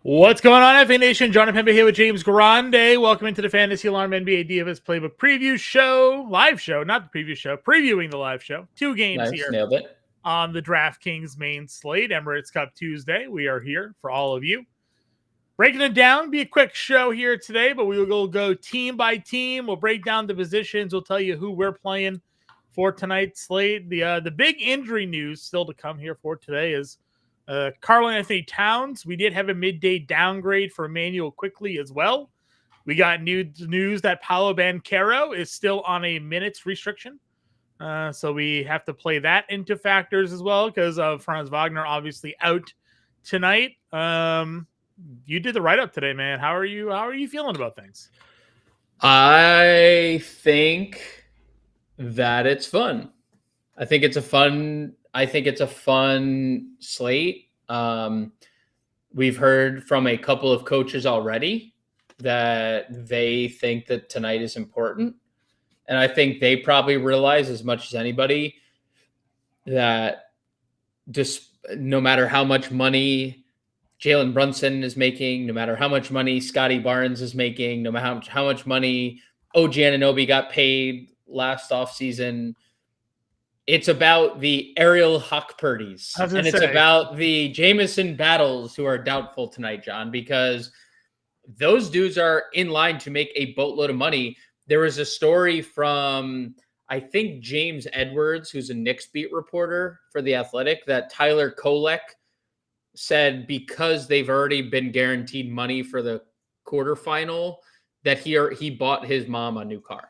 What's going on, FA Nation? John Pemba here with James Grande. Welcome into the Fantasy Alarm NBA DFS Playbook preview show, live show, not the preview show, previewing the live show. Two games here Nailed it. on the DraftKings main slate, Emirates Cup Tuesday. We are here for all of you. Breaking it down, be a quick show here today, but we will go team by team. We'll break down the positions. We'll tell you who we're playing for tonight's slate. The big injury news still to come here for today is Karl-Anthony Towns. We did have a midday downgrade for Emmanuel Quickley as well. We got news that Paolo Banchero is still on a minutes restriction. So we have to play that into factors as well because of Franz Wagner obviously out tonight. You did the write-up today, man. How are you feeling about things? I think that it's fun. I think it's a fun slate. We've heard from a couple of coaches already that they think that tonight is important. And I think they probably realize as much as anybody that just no matter how much money Jalen Brunson is making, no matter how much money Scotty Barnes is making, no matter how much money OG Anunoby got paid last offseason, it's about the Ariel Hockpurdies. And it's about the Jameson Battles who are doubtful tonight, John, because those dudes are in line to make a boatload of money. There was a story from, I think, James Edwards, who's a Knicks beat reporter for The Athletic, that Tyler Kolek said because they've already been guaranteed money for the quarterfinal that he bought his mom a new car.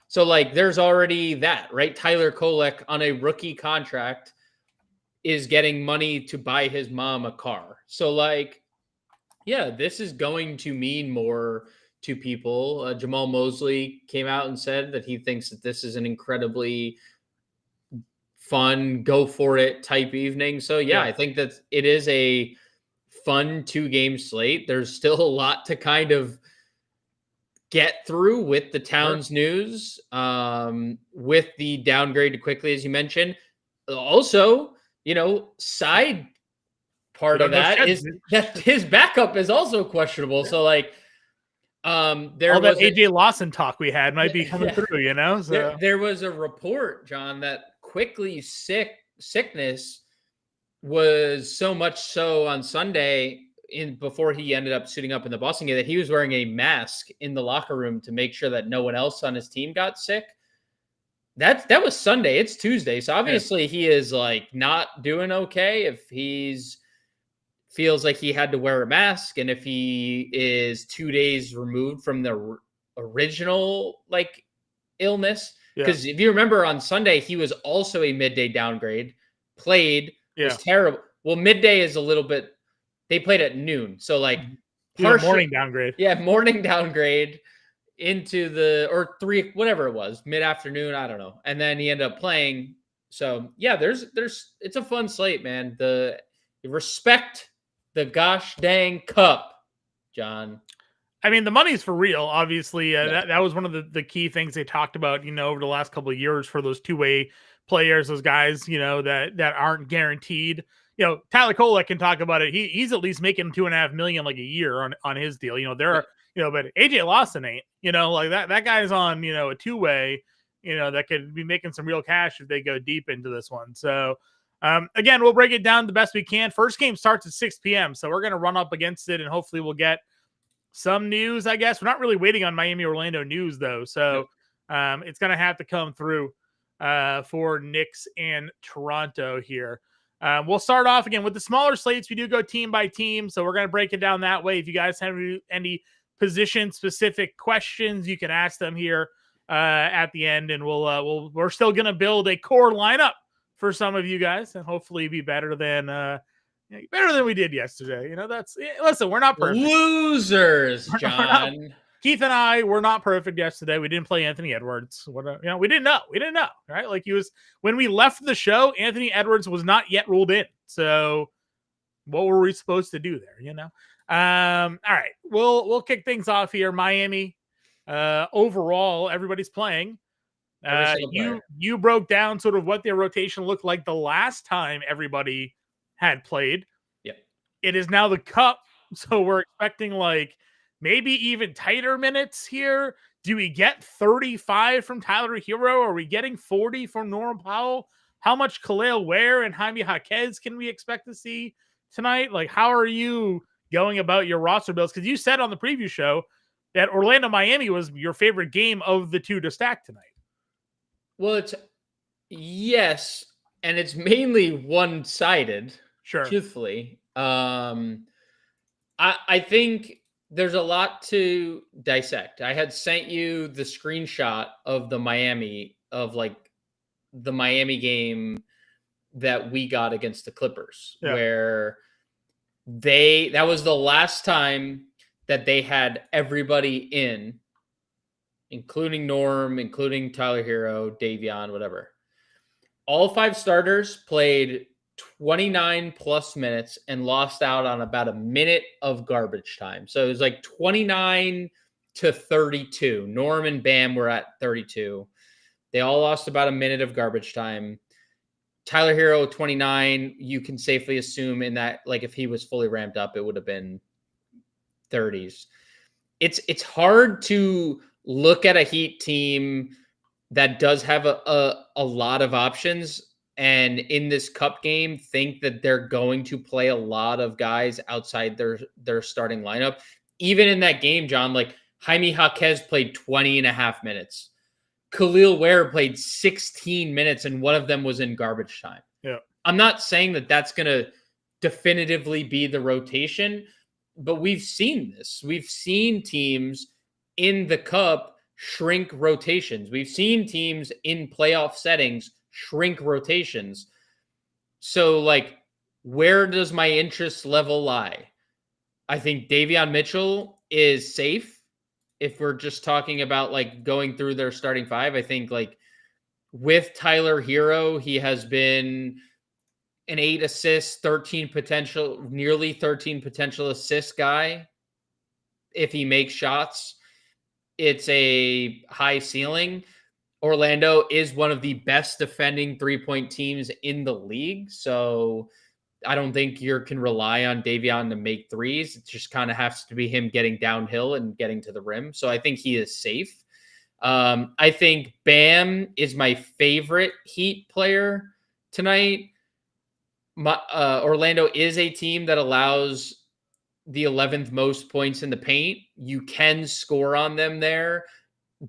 So, like, there's already that, right? Tyler Kolek on a rookie contract is getting money to buy his mom a car. So, like, yeah, this is going to mean more to people. Jamal Mosley came out and said that he thinks that this is an incredibly fun, go for it type evening. So, yeah, I think that it is a fun 2-game slate. There's still a lot to kind of get through with the Towns news, with the downgrade to Quickley, as you mentioned. Also, side part of that is that his backup is also questionable. So, like, there all that AJ Lawson talk we had might be coming through, So there was a report, John, that Quickley's sickness was so much so on Sunday before he ended up suiting up in the Boston game that he was wearing a mask in the locker room to make sure that no one else on his team got sick. That was Sunday. It's Tuesday. So obviously he is like not doing okay if feels like he had to wear a mask and if he is 2 days removed from the original like illness. Because if you remember on Sunday, he was also a midday downgrade, played, was terrible. Well, midday is a little bit, they played at noon. So like morning downgrade. Yeah, morning downgrade into or 3, whatever it was, mid-afternoon, I don't know. And then he ended up playing. So yeah, it's a fun slate, man. Respect the gosh dang cup, John. I mean, the money's for real, obviously. That was one of the key things they talked about, over the last couple of years for those two-way players, those guys, that aren't guaranteed. Tyler Kolek can talk about it. He's at least making $2.5 million like a year on his deal. But AJ Lawson ain't. Like that guy's on a two-way. That could be making some real cash if they go deep into this one. So again, we'll break it down the best we can. First game starts at 6 p.m. So we're gonna run up against it, and hopefully we'll get some news. I guess we're not really waiting on Miami Orlando news though. So it's gonna have to come through for Knicks and Toronto here. We'll start off again with the smaller slates. We do go team by team, so we're going to break it down that way. If you guys have any position-specific questions, you can ask them here at the end, and we're still going to build a core lineup for some of you guys, and hopefully be better than we did yesterday. Listen, we're not perfect. Losers, John. Keith and I were not perfect yesterday. We didn't play Anthony Edwards. We didn't know. We didn't know, right? Like when we left the show, Anthony Edwards was not yet ruled in. So what were we supposed to do there? All right, we'll kick things off here. Miami, overall, everybody's playing. You broke down sort of what their rotation looked like the last time everybody had played. Yep. It is now the Cup So we're expecting like maybe even tighter minutes here. Do we get 35 from Tyler Hero? Are we getting 40 from Norm Powell? How much Khalil Ware and Jaime Jaquez can we expect to see tonight? Like, how are you going about your roster builds? Because you said on the preview show that Orlando Miami was your favorite game of the two to stack tonight. Well, it's yes, and it's mainly one-sided. Sure. Truthfully, I think there's a lot to dissect. I had sent you the screenshot of the Miami game that we got against the Clippers, where that was the last time that they had everybody in, including Norm, including Tyler Hero, Davion, whatever. All 5 starters played 29 plus minutes and lost out on about a minute of garbage time. So it was like 29 to 32. Norm and Bam were at 32. They all lost about a minute of garbage time. Tyler Hero, 29. You can safely assume in that, like, if he was fully ramped up, it would have been 30s. It's hard to look at a Heat team that does have a lot of options, and in this cup game think that they're going to play a lot of guys outside their starting lineup. Even in that game, John, like Jaime Jaquez played 20 and a half minutes. Khalil Ware played 16 minutes, and one of them was in garbage time. Yeah. I'm not saying that that's going to definitively be the rotation, but we've seen this. We've seen teams in the cup shrink rotations. We've seen teams in playoff settings shrink rotations. So, like, where does my interest level lie? I think Davion Mitchell is safe. If we're just talking about like going through their starting 5, I think like with Tyler Hero, he has been an 8 assists, nearly 13 potential assist guy. If he makes shots, it's a high ceiling. Orlando is one of the best defending 3-point teams in the league. So I don't think you can rely on Davion to make threes. It just kind of has to be him getting downhill and getting to the rim. So I think he is safe. I think Bam is my favorite Heat player tonight. Orlando is a team that allows the 11th most points in the paint. You can score on them there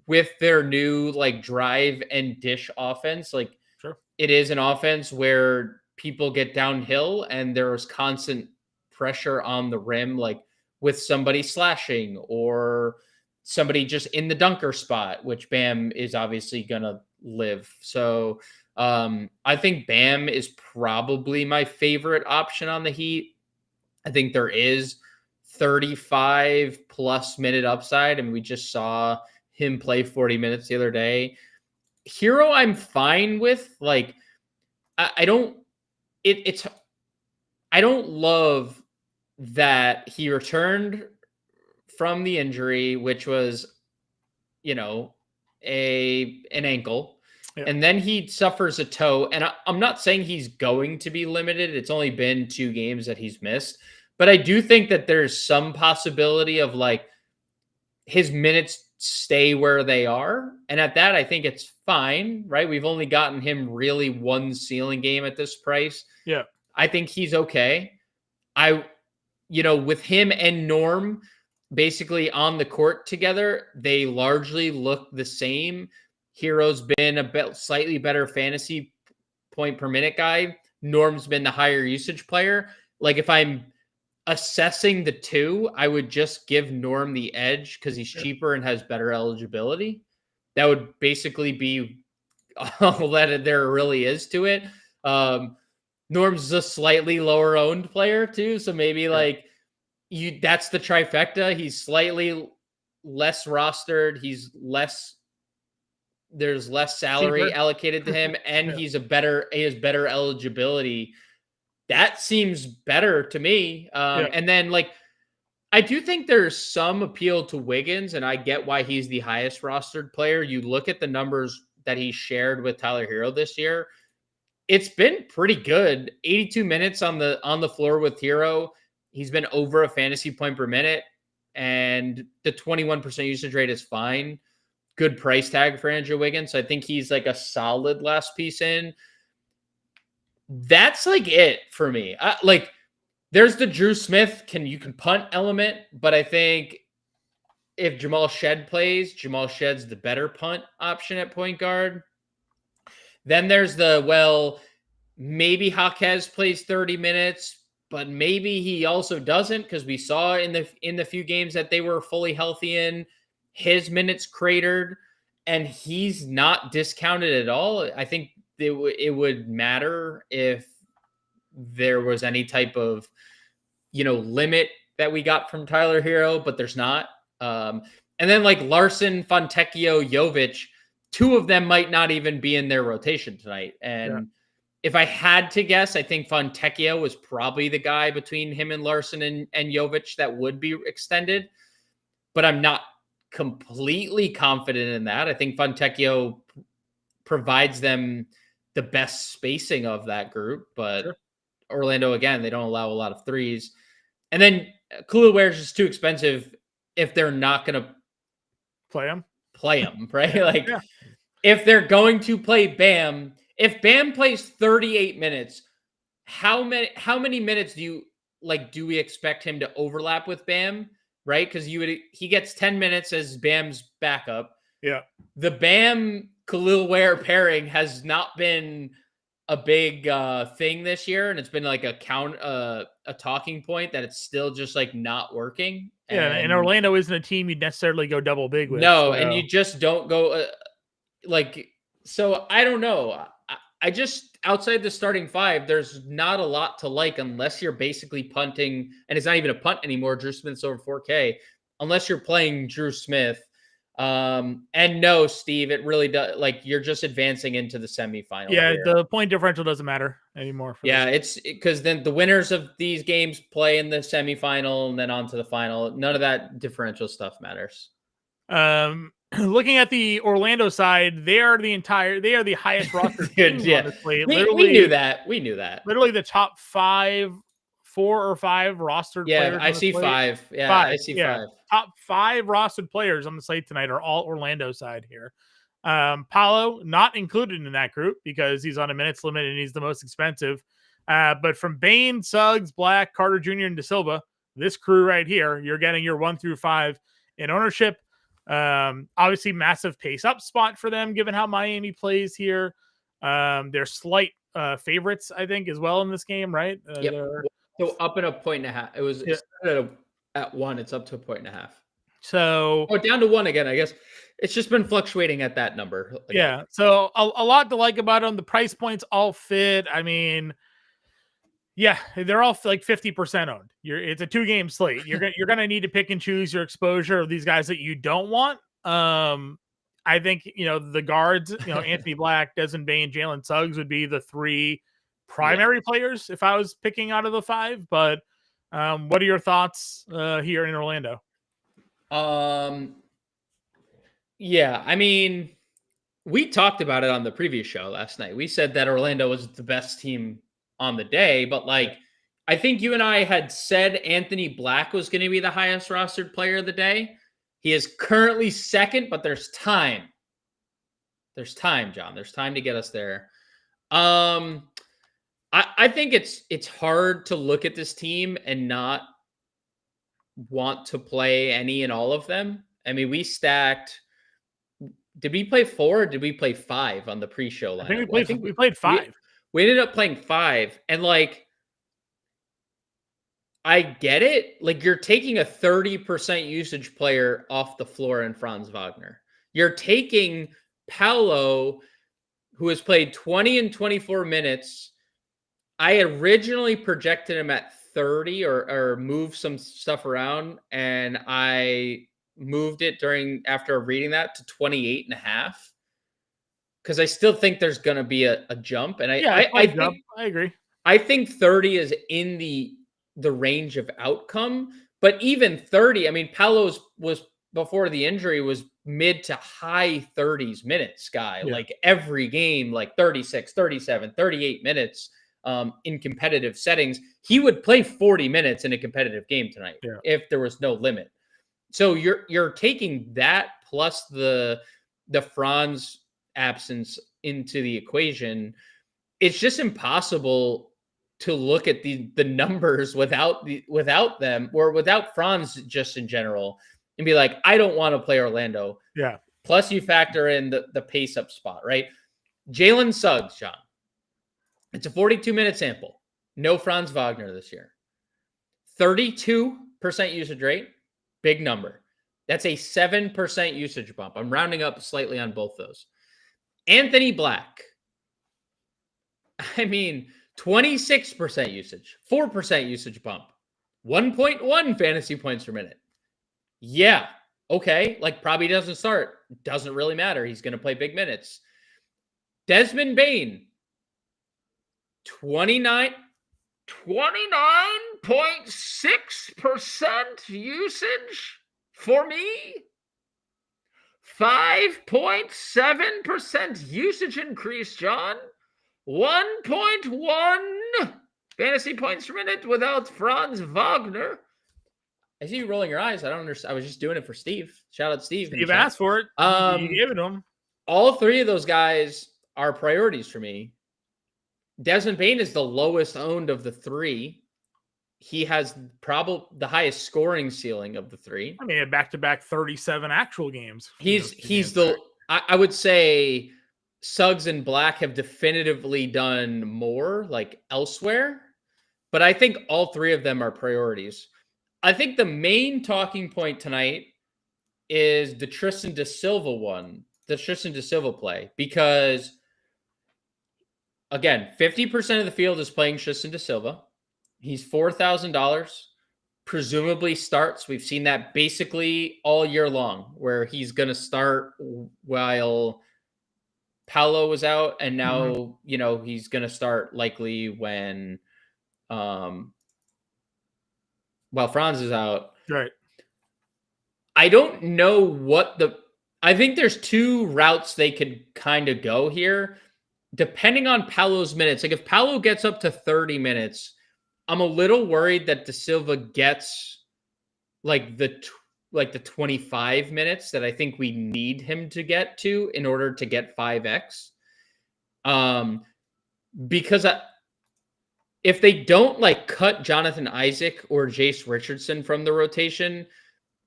with their new like drive and dish offense. Like, sure, it is an offense where people get downhill and there's constant pressure on the rim, like with somebody slashing or somebody just in the dunker spot, which Bam is obviously going to live. So I think Bam is probably my favorite option on the Heat. I think there is 35 plus minute upside, and we just saw him play 40 minutes the other day. Hero, I'm fine with. Like, I don't love that he returned from the injury, which was, an ankle. Yeah. And then he suffers a toe. And I'm not saying he's going to be limited. It's only been 2 games that he's missed. But I do think that there's some possibility of like his minutes stay where they are. And at that, I think it's fine, right? We've only gotten him really 1 ceiling game at this price. Yeah. I think he's okay. With him and Norm basically on the court together, they largely look the same. Hero's been a slightly better fantasy point per minute guy. Norm's been the higher usage player. Like, if I'm assessing the 2, I would just give Norm the edge because he's cheaper and has better eligibility. That would basically be all that there really is to it. Norm's a slightly lower owned player too. So maybe that's the trifecta. He's slightly less rostered. There's less salary allocated to him, and he has better eligibility. That seems better to me. And then I do think there's some appeal to Wiggins, and I get why he's the highest rostered player. You look at the numbers that he shared with Tyler Hero this year. It's been pretty good. 82 minutes on the floor with Hero. He's been over a fantasy point per minute, and the 21% usage rate is fine. Good price tag for Andrew Wiggins. So I think he's like a solid last piece in. That's like it for me. Like there's the Drew Smith you can punt element, but I think if Jamal Shed plays, Jamal Shed's the better punt option at point guard. Then there's maybe Jaquez plays 30 minutes, but maybe he also doesn't, because we saw in the few games that they were fully healthy in, his minutes cratered, and he's not discounted at all. I think it would matter if there was any type of, limit that we got from Tyler Hero, but there's not. And then like Larson, Fontecchio, Jovic, two of them might not even be in their rotation tonight. And if I had to guess, I think Fontecchio was probably the guy between him and Larson and Jovic that would be extended, but I'm not completely confident in that. I think Fontecchio provides them the best spacing of that group, but Orlando, again, they don't allow a lot of threes. And then Kulu Ware's just too expensive if they're not going to play him, right? If they're going to play Bam, if Bam plays 38 minutes, how many minutes do we expect him to overlap with Bam, right? Because he gets 10 minutes as Bam's backup. Yeah. The Bam Khalil Ware pairing has not been a big thing this year, and it's been like a talking point that it's still just like not working. Yeah, and Orlando isn't a team you'd necessarily go double big with. No, and you just don't go so I don't know. I just, outside the starting five, there's not a lot to like unless you're basically punting, and it's not even a punt anymore. Drew Smith's over 4K, unless you're playing Drew Smith. And no, Steve, it really does. Like, you're just advancing into the semifinal. Yeah, here. The point differential doesn't matter anymore. It's because then the winners of these games play in the semifinal and then on to the final. None of that differential stuff matters. Looking at the Orlando side, they are the highest roster team on the slate. We knew that. Literally the top 4 or 5 rostered players. I see 5. Yeah, I see 5. Top 5 rostered players on the slate tonight are all Orlando side here. Paolo not included in that group because he's on a minutes limit and he's the most expensive. But from Bane, Suggs, Black, Carter Jr., and De Silva, this crew right here, you're getting your 1 through 5 in ownership. Obviously massive pace up spot for them given how Miami plays here. They're slight favorites, I think, as well in this game, right? So up in a 1.5. It was at 1, it's up to a 1.5. So down to 1 again, I guess. It's just been fluctuating at that number. Yeah. So a lot to like about them. The price points all fit. I mean, yeah, they're all like 50% owned. It's a 2-game slate. You're gonna need to pick and choose your exposure of these guys that you don't want. I think the guards, Anthony Black, Desmond Bane, Jalen Suggs would be the 3 primary players if I was picking out of the 5. But what are your thoughts here in Orlando? Yeah, I mean, we talked about it on the previous show last night. We said that Orlando was the best team on the day, but I think you and I had said Anthony Black was going to be the highest rostered player of the day. He is currently second, but there's time. There's time, John. There's time to get us there. I think it's hard to look at this team and not want to play any and all of them. I mean, we stacked. Did we play 4 or did we play 5 on the pre-show line? I think we played 5. We ended up playing 5, and I get it. You're taking a 30% usage player off the floor in Franz Wagner. You're taking Paolo, who has played 20 and 24 minutes. I originally projected him at 30 or moved some stuff around, and I moved it after reading that to 28.5. Because I still think there's going to be a jump, and I agree. I think 30 is in the range of outcome, but even 30. I mean, Paolo's was before the injury was mid to high 30s minutes guy, every game, 36, 37, 38 minutes. in competitive settings. He would play 40 minutes in a competitive game tonight if there was no limit. So you're taking that plus the Franz absence into the equation. It's just impossible to look at the numbers without them, or without Franz just in general, and be like, I don't want to play Orlando. Yeah. Plus you factor in the pace up spot, right? Jalen Suggs, John. It's a 42-minute sample. No Franz Wagner this year. 32% usage rate. Big number. That's a 7% usage bump. I'm rounding up slightly on both those. Anthony Black. I mean, 26% usage. 4% usage bump. 1.1 fantasy points per minute. Yeah. Okay. Like, probably doesn't start. Doesn't really matter. He's going to play big minutes. Desmond Bane. 29.6% usage for me. 5.7% usage increase, John. 1.1 fantasy points per minute without Franz Wagner. I see you rolling your eyes. I don't understand. I was just doing it for Steve. Shout out Steve. Steve asked for it. You gave it to him. All three of those guys are priorities for me. Desmond Bane is the lowest owned of the three. He has probably the highest scoring ceiling of the three. I mean, back-to-back 37 actual games. I would say Suggs and Black have definitively done more like elsewhere, but I think all three of them are priorities. I think the main talking point tonight is the Tristan da Silva play, because again, 50% of the field is playing Tristan da Silva. He's $4,000, presumably starts. We've seen that basically all year long, where he's going to start while Paolo was out, and now, he's going to start likely when while Franz is out. Right. I don't know I think there's two routes they could kind of go here, depending on Paolo's minutes. Like, if Paolo gets up to 30 minutes, I'm a little worried that Da Silva gets like the 25 minutes that I think we need him to get to in order to get 5x. Because if they don't cut Jonathan Isaac or Jace Richardson from the rotation,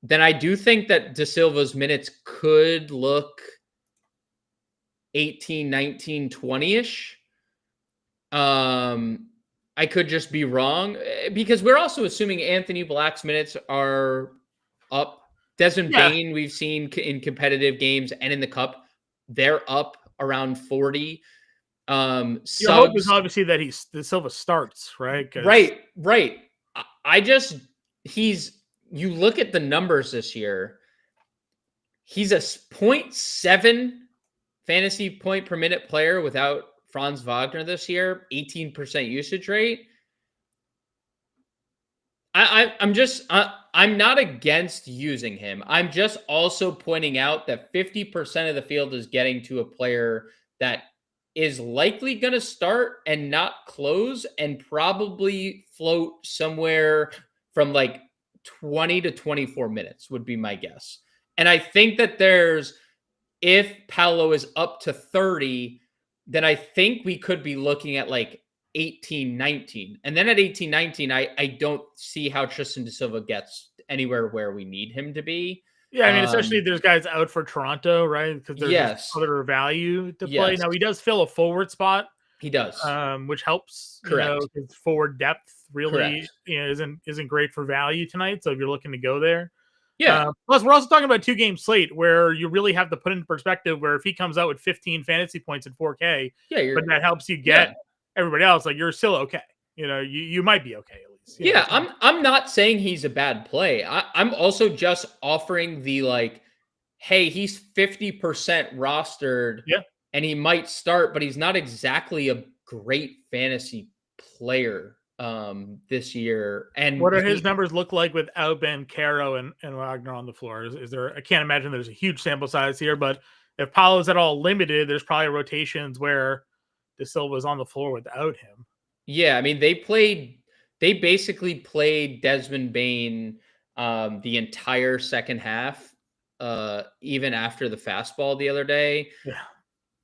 then I do think that Da Silva's minutes could look 18, 19, 20-ish. I could just be wrong, because we're also assuming Anthony Black's minutes are up. Desmond Bane, we've seen in competitive games and in the Cup, they're up around 40. Your hope is obviously that Da Silva starts, right? Right. You look at the numbers this year, he's a 0.7 fantasy point per minute player without Franz Wagner this year, 18% usage rate. I'm not against using him. I'm just also pointing out that 50% of the field is getting to a player that is likely going to start and not close, and probably float somewhere from 20 to 24 minutes would be my guess. And I think that if Paolo is up to 30, then I think we could be looking at 18, 19. And then at 18, 19, I don't see how Tristan da Silva gets anywhere where we need him to be. Yeah, I mean, especially if there's guys out for Toronto, right? Because there's other value to play. Now, he does fill a forward spot. He does. Which helps. Correct. His forward depth really isn't great for value tonight. So if you're looking to go there. Yeah. Plus, we're also talking about a 2-game slate where you really have to put in perspective where if he comes out with 15 fantasy points in 4K, but that helps you get everybody else, you're still okay. You might be okay at least. I'm not saying he's a bad play. I'm also just offering the hey, he's 50% rostered, and he might start, but he's not exactly a great fantasy player this year. And what are his numbers look like without Banchero and Wagner on the floor? Is there? I can't imagine there's a huge sample size here, but if Paolo's at all limited, there's probably rotations where Da Silva's on the floor without him. Yeah, I mean, they basically played Desmond Bain the entire second half, even after the fastball the other day. Yeah.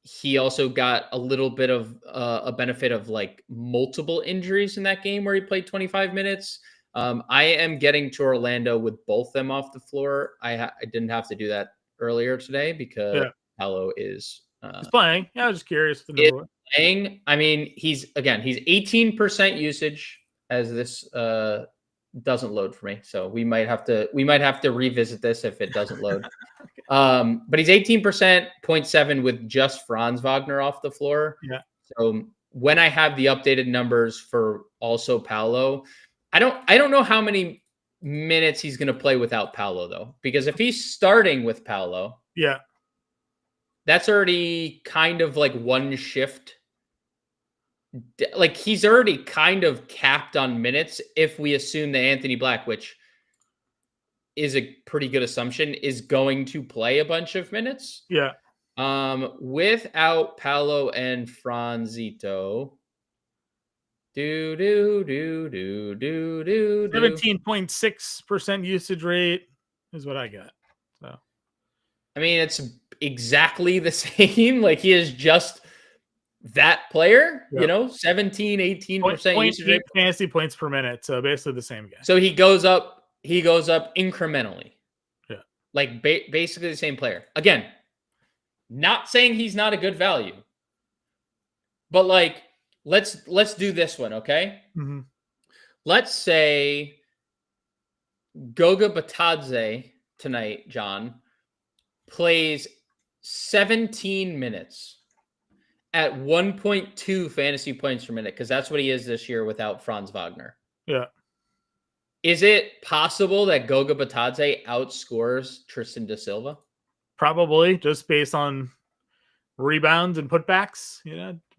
He also got a little bit of a benefit of like multiple injuries in that game where he played 25 minutes. I am getting to Orlando with both them off the floor. I didn't have to do that earlier today because Yeah. Paolo is He's playing. Yeah, I was just curious the is number. playing. I mean, he's 18% usage as this doesn't load for me. So we might have to revisit this if it doesn't load. But he's 18%, 0.7 with just Franz Wagner off the floor. Yeah. So when I have the updated numbers for also Paolo, I don't know how many minutes he's going to play without Paolo though, because if he's starting with Paolo, Yeah. that's already kind of like one shift. Like he's already kind of capped on minutes if we assume that Anthony Black, which is a pretty good assumption, is going to play a bunch of minutes. Yeah. Without Paolo and Franzito. 17.6% usage rate is what I got. So I mean, it's exactly the same. Like he is just that player, Yep. 17, 18% usage rate. Fantasy points per minute. So basically the same guy. So he goes up incrementally. Yeah. Like basically the same player. Again, not saying he's not a good value. But like let's do this one, okay? Mm-hmm. Let's say Goga Batadze tonight, John, plays 17 minutes at 1.2 fantasy points per minute, because that's what he is this year without Franz Wagner. Yeah. Is it possible that Goga Batadze outscores Tristan da Silva? Probably, just based on rebounds and putbacks.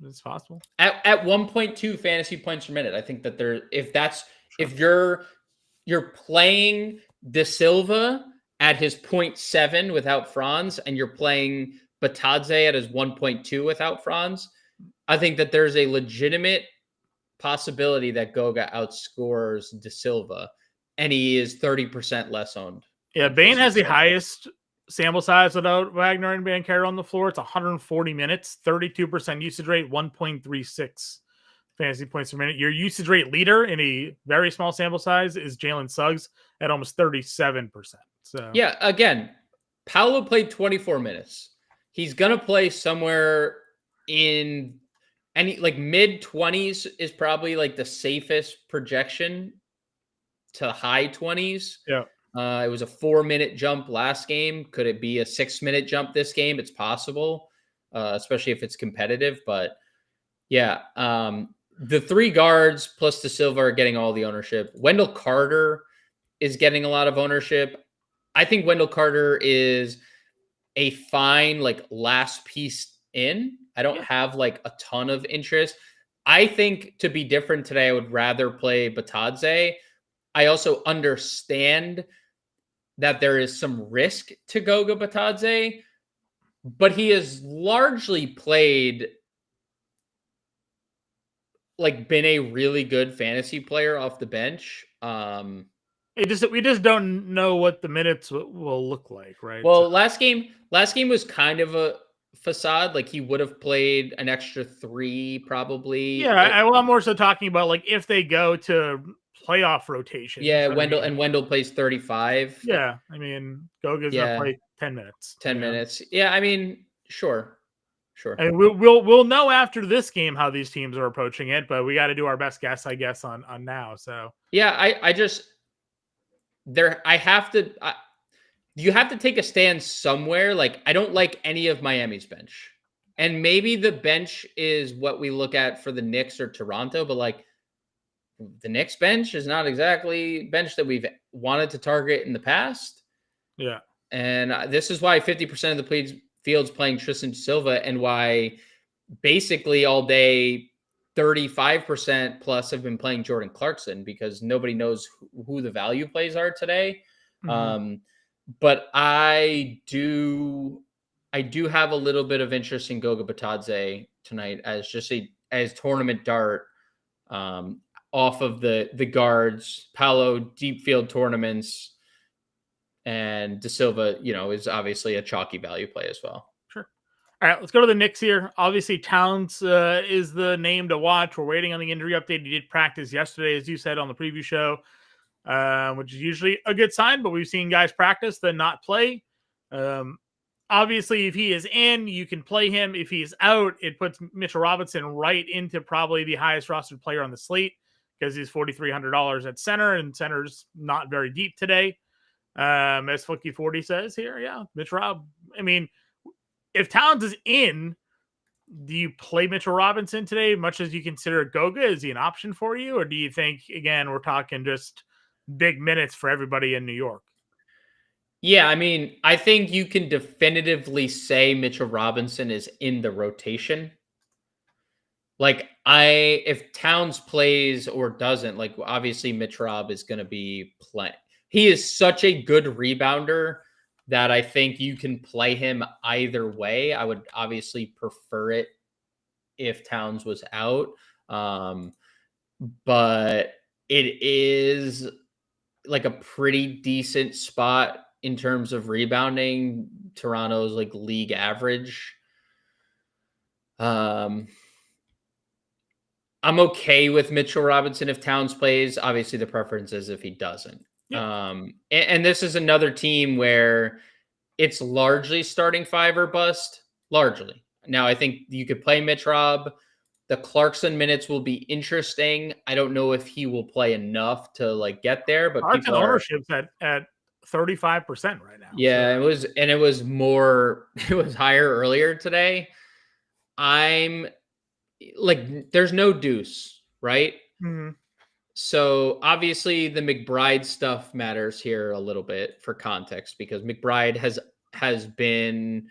It's possible. At 1.2 fantasy points per minute, I think that if you're playing da Silva at his 0.7 without Franz, and you're playing Batadze at his 1.2 without Franz, I think that there's a legitimate possibility that Goga outscores da Silva, and he is 30% less owned. Yeah, Bain has the highest sample size without Wagner and Banchero on the floor. It's 140 minutes, 32% usage rate, 1.36 fantasy points per minute. Your usage rate leader in a very small sample size is Jalen Suggs at almost 37%. So yeah, again, Paolo played 24 minutes. He's gonna play somewhere in any like mid 20s is probably like the safest projection to high 20s. Yeah. It was a 4-minute jump last game. Could it be a 6-minute jump this game? It's possible, especially if it's competitive. But yeah, the three guards plus da Silva are getting all the ownership. Wendell Carter is getting a lot of ownership. I think Wendell Carter is a fine like last piece in. I don't have like a ton of interest. I think to be different today, I would rather play Batadze. I also understand that there is some risk to Goga Batadze, but he has largely played like been a really good fantasy player off the bench. We just don't know what the minutes will look like, right? Well, last game was kind of a facade. Like he would have played an extra 3 probably. Yeah, I'm more so talking about like if they go to playoff rotation. Yeah, Wendell plays 35. Yeah, I mean Goga's gonna play 10 minutes. 10 minutes. Yeah, I mean, sure. And we'll know after this game how these teams are approaching it, but we got to do our best guess, I guess, on now. So yeah, you have to take a stand somewhere. Like I don't like any of Miami's bench, and maybe the bench is what we look at for the Knicks or Toronto, but like the Knicks bench is not exactly bench that we've wanted to target in the past. Yeah, and this is why 50% of the field's playing Tristan Silva, and why basically all day 35% plus have been playing Jordan Clarkson, because nobody knows who the value plays are today. Mm-hmm. But I do have a little bit of interest in Goga Batadze tonight as just as tournament dart off of the guards. Paolo deep field tournaments, and De Silva, is obviously a chalky value play as well. Sure. All right, let's go to the Knicks here. Obviously, Towns is the name to watch. We're waiting on the injury update. He did practice yesterday, as you said on the preview show, which is usually a good sign, but we've seen guys practice then not play. Obviously, if he is in, you can play him. If he's out, it puts Mitchell Robinson right into probably the highest rostered player on the slate because he's $4,300 at center, and center's not very deep today. As Fookie 40 says here, yeah, Mitch Rob. I mean, if Towns is in, do you play Mitchell Robinson today, much as you consider Goga? Is he an option for you? Or do you think, again, we're talking just big minutes for everybody in New York? Yeah, I mean, I think you can definitively say Mitchell Robinson is in the rotation. Like, if Towns plays or doesn't, like, obviously Mitch Rob is going to be playing. He is such a good rebounder that I think you can play him either way. I would obviously prefer it if Towns was out. But it is like a pretty decent spot in terms of rebounding. Toronto's like league average. I'm okay with Mitchell Robinson if Towns plays. Obviously, the preference is if he doesn't. Yeah. And this is another team where it's largely starting five or bust. Largely. Now, I think you could play Mitch Rob. The Clarkson minutes will be interesting. I don't know if he will play enough to like get there, but Clarkson ownership's at 35% right now. Yeah, so. it was more. It was higher earlier today. I'm like, there's no Deuce, right? Mm-hmm. So obviously the McBride stuff matters here a little bit for context because McBride has been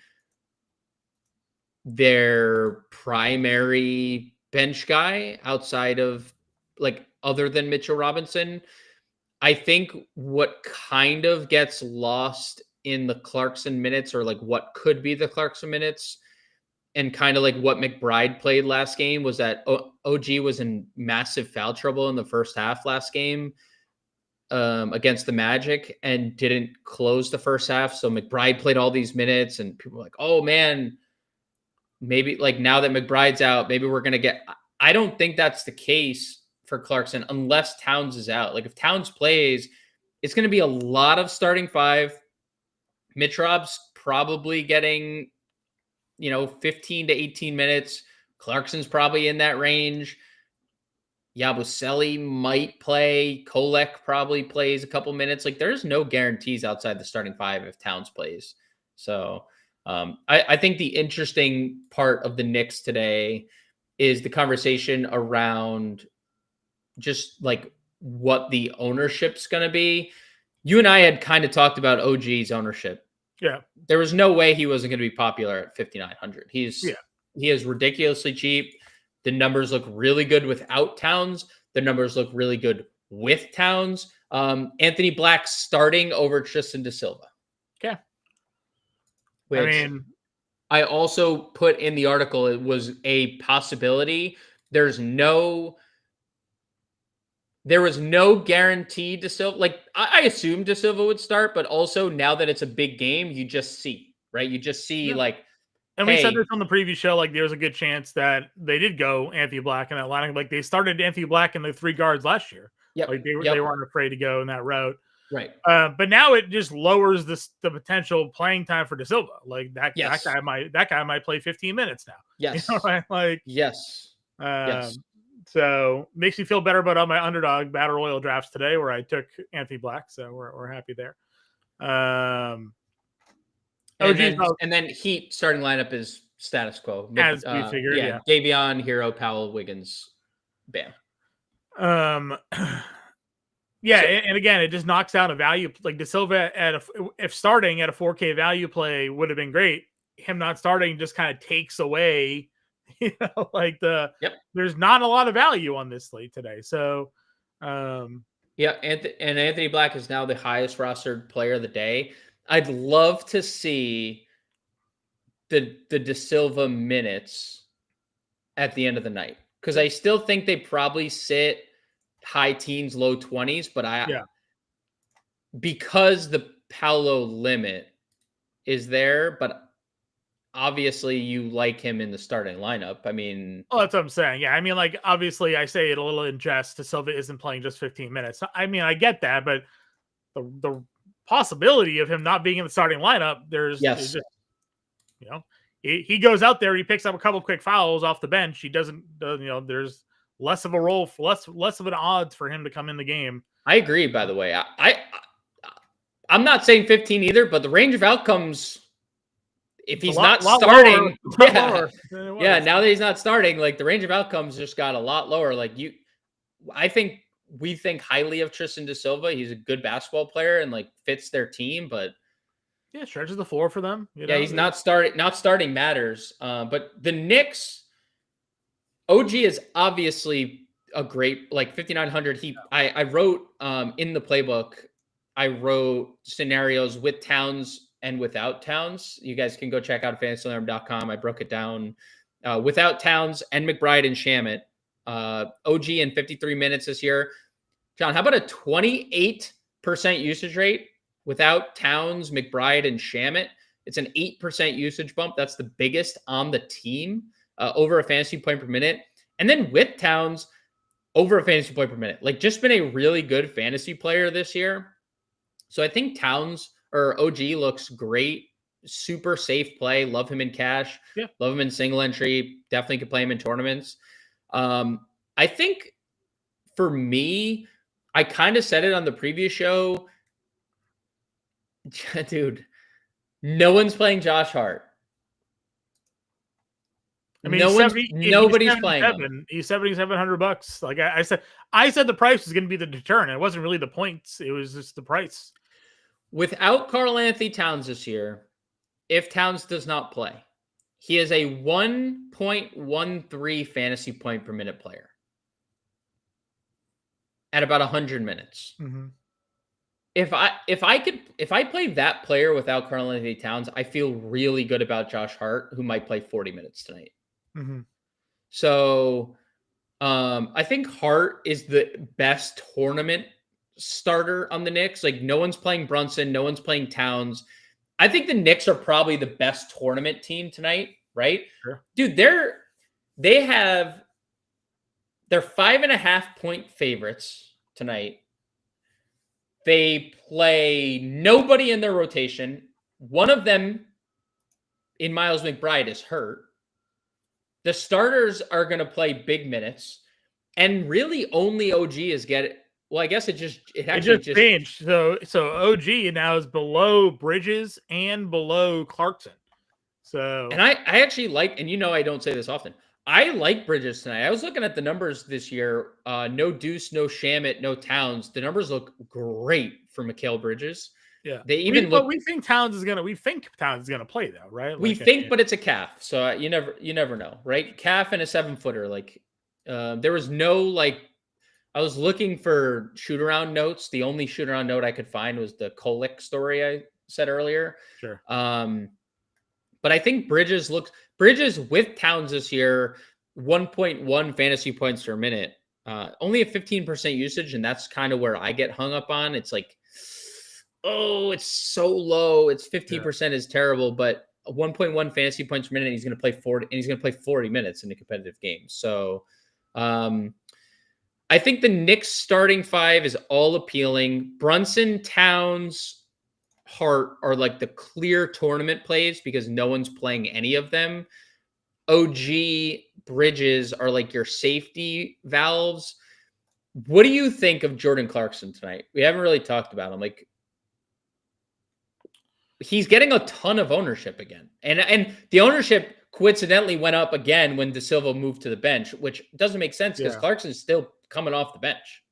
their primary bench guy outside of like other than Mitchell Robinson. I think what kind of gets lost in the Clarkson minutes or like what could be the Clarkson minutes and kind of like what McBride played last game was that OG was in massive foul trouble in the first half last game against the Magic and didn't close the first half. So McBride played all these minutes and people were like, oh man, maybe like now that McBride's out, maybe we're going to get, I don't think that's the case for Clarkson unless Towns is out. Like if Towns plays, it's going to be a lot of starting five. Mitch Rob's probably getting 15 to 18 minutes. Clarkson's probably in that range. Yabusele might play. Kolek probably plays a couple minutes. Like there's no guarantees outside the starting five if Towns plays. So I think the interesting part of the Knicks today is the conversation around just like what the ownership's going to be. You and I had kind of talked about OG's ownership. Yeah. There was no way he wasn't going to be popular at 5,900. He is ridiculously cheap. The numbers look really good without Towns. The numbers look really good with Towns. Anthony Black starting over Tristan Da Silva. Okay. Which I also put in the article. It was a possibility. There was no guarantee Da Silva. Like I assumed Da Silva would start, but also now that it's a big game, you just see, right? You just see like, and we said this on the preview show, like there's a good chance that they did go Anthony Black in that lineup. Like they started Anthony Black in the three guards last year. Yeah, like they weren't afraid to go in that route. Right. But now it just lowers the potential playing time for Da Silva. Like that guy might play 15 minutes now. Yes. Right? Like yes. Yes. So makes me feel better about all my underdog battle royal drafts today, where I took Anthony Black. So we're happy there. And then Heat starting lineup is status quo, as we figured. Yeah, Davion, Hero, Powell, Wiggins, Bam. Yeah, and again, it just knocks out a value. Like Da Silva if starting at a 4K value play would have been great. Him not starting just kind of takes away, like there's not a lot of value on this slate today. So, Anthony Black is now the highest rostered player of the day. I'd love to see the Da Silva minutes at the end of the night because I still think they probably sit high teens, low 20s, but because the Paolo limit is there, but obviously you like him in the starting lineup. I mean, well, that's what I'm saying. Yeah, I mean, like, obviously, I say it a little in jest. Silva isn't playing just 15 minutes. I mean, I get that, but the possibility of him not being in the starting lineup, there's yes, just, you know, he goes out there, he picks up a couple quick fouls off the bench. He doesn't, there's less of a role, less of an odds for him to come in the game. I agree. By the way, I'm not saying 15 either, but the range of outcomes, if he's not starting, lower yeah, now that he's not starting, like the range of outcomes just got a lot lower. Like I think we think highly of Tristan da Silva. He's a good basketball player and like fits their team, but yeah, stretches the floor for them. Yeah, he's not starting. Not starting matters. But the Knicks, OG is obviously a great, like 5,900. I wrote in the playbook, I wrote scenarios with Towns and without Towns. You guys can go check out fantasyalarm.com. I broke it down without Towns and McBride and Shamet. OG in 53 minutes this year. John, how about a 28% usage rate without Towns, McBride, and Shamet? It's an 8% usage bump. That's the biggest on the team, over a fantasy point per minute. And then with Towns, over a fantasy point per minute. Like, just been a really good fantasy player this year. So I think Towns or OG looks great. Super safe play. Love him in cash. Yeah. Love him in single entry. Definitely could play him in tournaments. I think for me, I kind of said it on the previous show. Dude, no one's playing Josh Hart. I mean, nobody's playing him. He's $7,700. Like I said the price was going to be the deterrent. It wasn't really the points. It was just the price. Without Karl-Anthony Towns this year, if Towns does not play, he is a 1.13 fantasy point per minute player at about 100 minutes. Mm-hmm. If I play that player without Karl-Anthony Towns, I feel really good about Josh Hart, who might play 40 minutes tonight. Mm-hmm. So I think Hart is the best tournament starter on the Knicks. Like, no one's playing Brunson, no one's playing Towns. I think the Knicks are probably the best tournament team tonight, right? Sure. Dude, they're 5.5 point favorites tonight. They play nobody in their rotation. One of them, in Miles McBride, is hurt. The starters are going to play big minutes, and really only OG is getting. Well, I guess it just changed. So OG now is below Bridges and below Clarkson. So, and I actually like, and I don't say this often, I like Bridges tonight. I was looking at the numbers this year. No Deuce, no Shamet, no Towns. The numbers look great for Mikal Bridges. Yeah, they even we think Towns is gonna play though, right? We think, but it's a calf, so you never know, right? Calf and a 7-footer. Like, there was no like. I was looking for shoot around notes. The only shoot around note I could find was the Kolick story I said earlier. Sure. But I think Bridges with Towns this year, 1.1 fantasy points per minute, only a 15% usage. And that's kind of where I get hung up on. It's like, oh, it's so low. It's 15% is terrible, but 1.1 fantasy points per minute. And he's going to play 40 and he's going to play 40 minutes in a competitive game. So, I think the Knicks starting five is all appealing. Brunson, Towns, Hart are like the clear tournament plays because no one's playing any of them. OG, Bridges are like your safety valves. What do you think of Jordan Clarkson tonight? We haven't really talked about him. Like, he's getting a ton of ownership again. And the ownership coincidentally went up again when Da Silva moved to the bench, which doesn't make sense because Clarkson's still coming off the bench.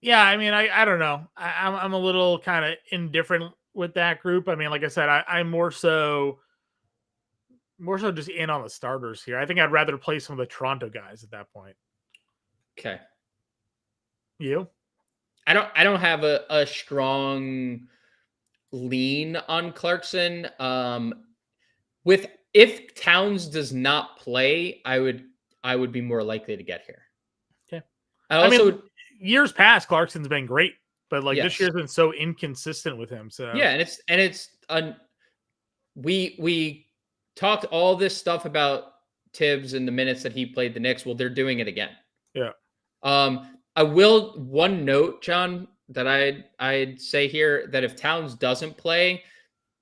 Yeah, I mean, I don't know. I'm a little kind of indifferent with that group. I mean, like I said, I'm more so just in on the starters here. I think I'd rather play some of the Toronto guys at that point. Okay. You? I don't have a strong lean on Clarkson. If Towns does not play, I would I would be more likely to get here. Okay. I mean, years past, Clarkson's been great, but like this yes. year's been so inconsistent with him. So Yeah, we talked all this stuff about Tibbs and the minutes that he played the Knicks. Well, they're doing it again. Yeah. I will one note, John, that I'd say here that if Towns doesn't play,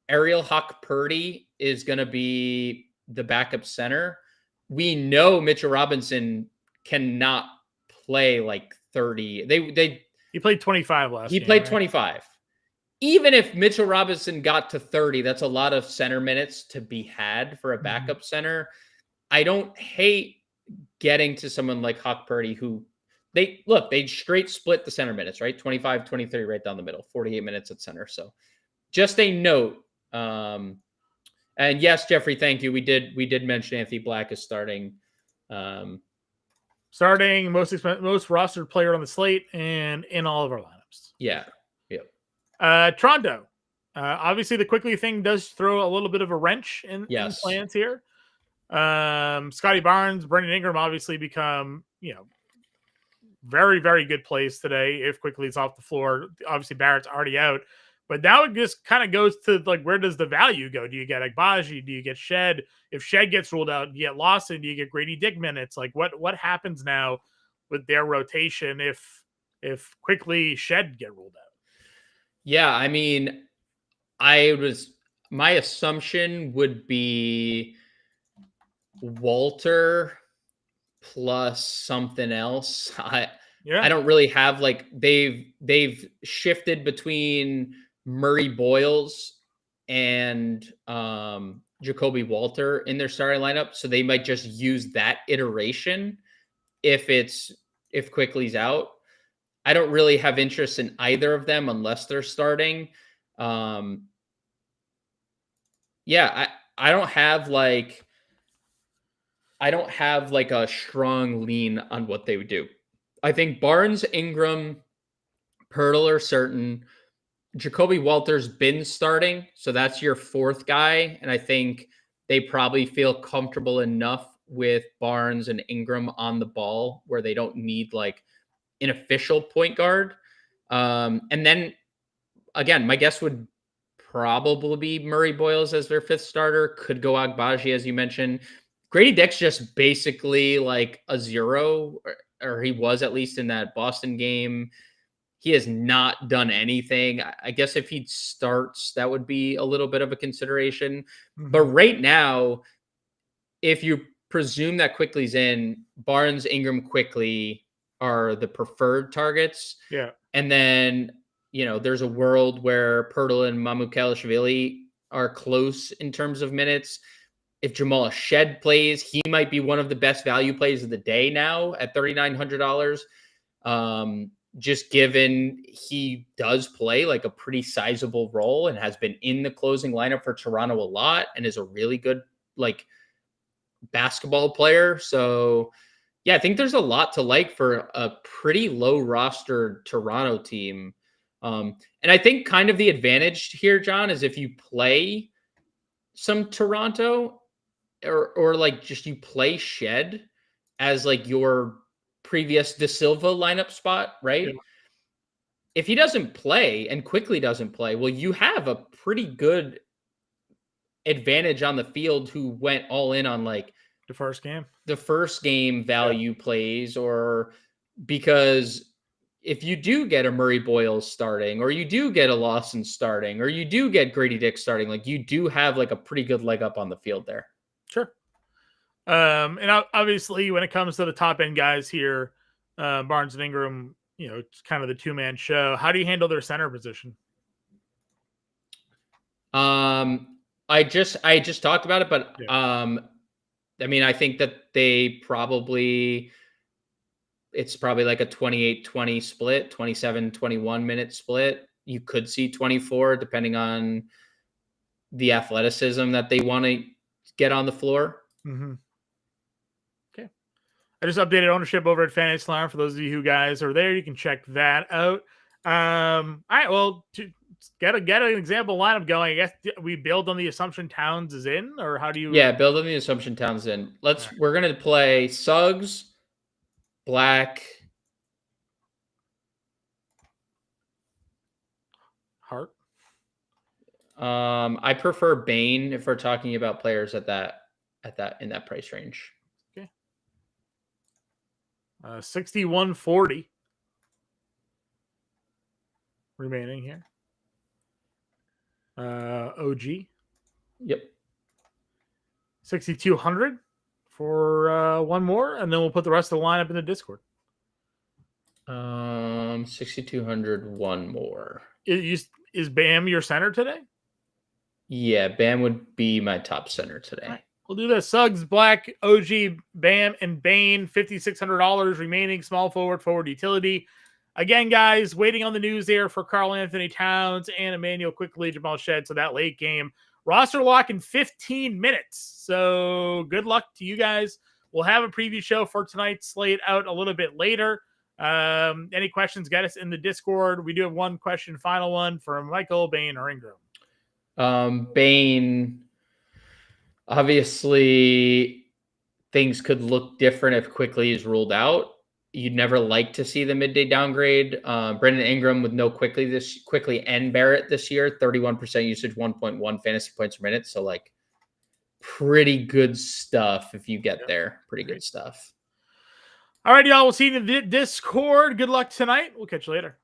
Ariel Hock-Purdy is going to be the backup center. We know Mitchell Robinson cannot play like 30. He played 25 last He game, played right? 25. Even if Mitchell Robinson got to 30, that's a lot of center minutes to be had for a backup center. I don't hate getting to someone like Hock-Purdy who they straight split the center minutes, right? 25, 23 right down the middle, 48 minutes at center. So just a note. And yes, Jeffrey, thank you. We did mention Anthony Black is starting. Starting most rostered player on the slate and in all of our lineups. Yeah. Toronto. Obviously, the Quickly thing does throw a little bit of a wrench in plans here. Scotty Barnes, Brandon Ingram obviously become, very, very good plays today if Quickly is off the floor. Obviously, Barrett's already out. But now it just kind of goes to like, where does the value go? Do you get Agbaji? Do you get Shed? If Shed gets ruled out, do you get Lawson? Do you get Grady Dick minutes? Like what happens now with their rotation if Quickly Shed get ruled out? Yeah, I mean, my assumption would be Walter plus something else. I don't really have like they've shifted between Murray Boyles and Jacoby Walter in their starting lineup, so they might just use that iteration if Quickly's out. I don't really have interest in either of them unless they're starting. I don't have like a strong lean on what they would do. I think Barnes, Ingram, Pirtle are certain. Jacoby Walter's been starting, so that's your fourth guy. And I think they probably feel comfortable enough with Barnes and Ingram on the ball where they don't need like an official point guard. And then again, my guess would probably be Murray Boyles as their fifth starter. Could go Agbaji, as you mentioned. Grady Dick's just basically like a zero, or he was at least in that Boston game. He has not done anything. I guess if he starts, that would be a little bit of a consideration. But right now, if you presume that Quickly's in, Barnes, Ingram, Quickly are the preferred targets. Yeah. And then, there's a world where Pirtle and Mamukelashvili are close in terms of minutes. If Jamal Shed plays, he might be one of the best value plays of the day now at $3,900. Just given he does play like a pretty sizable role and has been in the closing lineup for Toronto a lot and is a really good like basketball player. So yeah, I think there's a lot to like for a pretty low rostered Toronto team. And I think kind of the advantage here, John, is if you play some Toronto or like just you play Shed as like your previous De Silva lineup spot, right? Yeah. If he doesn't play and Quickly doesn't play, well, you have a pretty good advantage on the field who went all in on like the first game value plays, or because if you do get a Murray Boyles starting, or you do get a Lawson starting, or you do get Grady Dick starting, like you do have like a pretty good leg up on the field there. Sure. And obviously when it comes to the top end guys here, Barnes and Ingram, it's kind of the 2-man show. How do you handle their center position? I just talked about it, but I mean, I think that it's probably like a 28-20 split, 27-21 minute split. You could see 24 depending on the athleticism that they want to get on the floor. Mm-hmm. Okay. I just updated ownership over at Fantasy Alarm. For those of you who guys are there, you can check that out. All right. Well, get an example lineup going. I guess we build on the assumption Towns is in, or how do you? Yeah, build on the assumption Towns in. We're gonna play Suggs, Black, Hart. I prefer Bane if we're talking about players in that price range. Okay. 6140 remaining here. OG. Yep. 6200 for one more, and then we'll put the rest of the lineup in the Discord. 6200, one more. Is Bam your center today? Yeah, Bam would be my top center today. Right. We'll do this. Suggs, Black, OG, Bam, and Bane. $5,600 remaining. Small forward utility. Again, guys, waiting on the news there for Karl Anthony Towns and Emmanuel Quickly, Jamal Shed. So that late game roster lock in 15 minutes. So good luck to you guys. We'll have a preview show for tonight's slate out a little bit later. Any questions, get us in the Discord. We do have one question, final one from Michael, Bane, or Ingram. Bane, obviously things could look different if Quickly is ruled out. You'd never like to see the midday downgrade. Brandon Ingram with no Quickly and Barrett this year, 31% usage, 1.1 fantasy points per minute. So like pretty good stuff if you get there. Pretty good stuff. All right, y'all. We'll see you in the Discord. Good luck tonight. We'll catch you later.